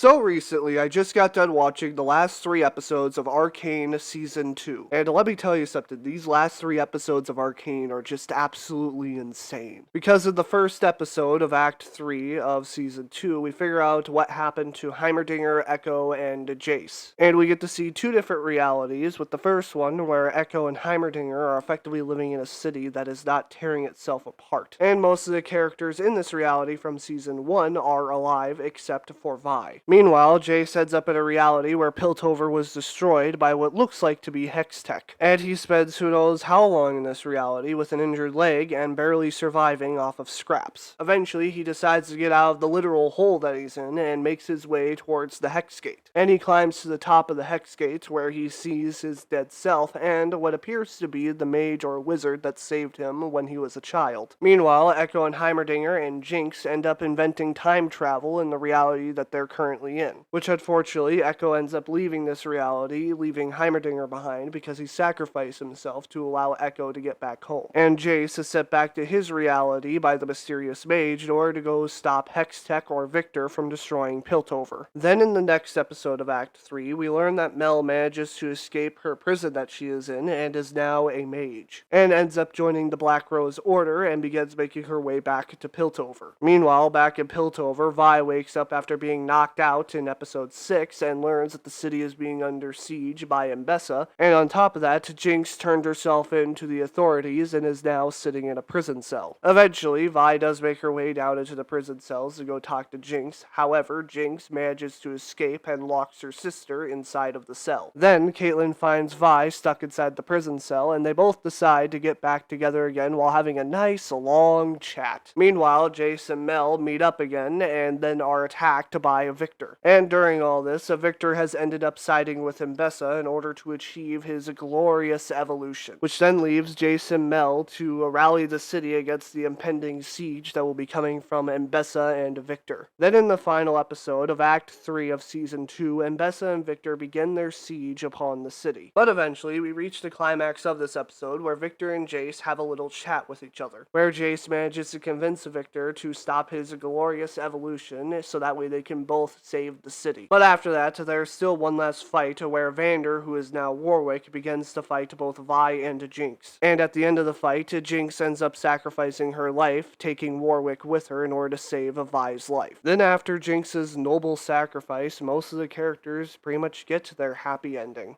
So recently, I just got done watching the last 3 episodes of Arcane Season 2. And let me tell you something, these last 3 episodes of Arcane are just absolutely insane. Because in the first episode of Act 3 of Season 2, we figure out what happened to Heimerdinger, Echo, and Jace. And we get to see 2 different realities, with the first one where Echo and Heimerdinger are effectively living in a city that is not tearing itself apart. And most of the characters in this reality from Season 1 are alive except for Vi. Meanwhile, Jace ends up in a reality where Piltover was destroyed by what looks like to be Hextech, and he spends who knows how long in this reality with an injured leg and barely surviving off of scraps. Eventually, he decides to get out of the literal hole that he's in and makes his way towards the Hex Gate. And he climbs to the top of the Hex Gate where he sees his dead self and what appears to be the mage or wizard that saved him when he was a child. Meanwhile, Echo and Heimerdinger and Jinx end up inventing time travel in the reality that they're currently in, which unfortunately Echo ends up leaving this reality, leaving Heimerdinger behind because he sacrificed himself to allow Echo to get back home. And Jace is sent back to his reality by the mysterious mage in order to go stop Hextech or Victor from destroying Piltover. Then in the next episode of Act 3, we learn that Mel manages to escape her prison that she is in and is now a mage, and ends up joining the Black Rose Order and begins making her way back to Piltover. Meanwhile, back in Piltover, Vi wakes up after being knocked out in episode 6 and learns that the city is being under siege by Mbessa, and on top of that, Jinx turned herself in to the authorities and is now sitting in a prison cell. Eventually, Vi does make her way down into the prison cells to go talk to Jinx. However, Jinx manages to escape and locks her sister inside of the cell. Then, Caitlin finds Vi stuck inside the prison cell, and they both decide to get back together again while having a nice, long chat. Meanwhile, Jace and Mel meet up again, and then are attacked by Victor. And during all this, Victor has ended up siding with Mbessa in order to achieve his glorious evolution, which then leaves Jace and Mel to rally the city against the impending siege that will be coming from Mbessa and Victor. Then in the final episode of Act 3 of Season 2, Mbessa and Victor begin their siege upon the city. But eventually, we reach the climax of this episode where Victor and Jace have a little chat with each other, where Jace manages to convince Victor to stop his glorious evolution so that way they can both save the city. But after that, there's still one last fight where Vander, who is now Warwick, begins to fight both Vi and Jinx. And at the end of the fight, Jinx ends up sacrificing her life, taking Warwick with her in order to save Vi's life. Then after Jinx's noble sacrifice, most of the characters pretty much get their happy ending.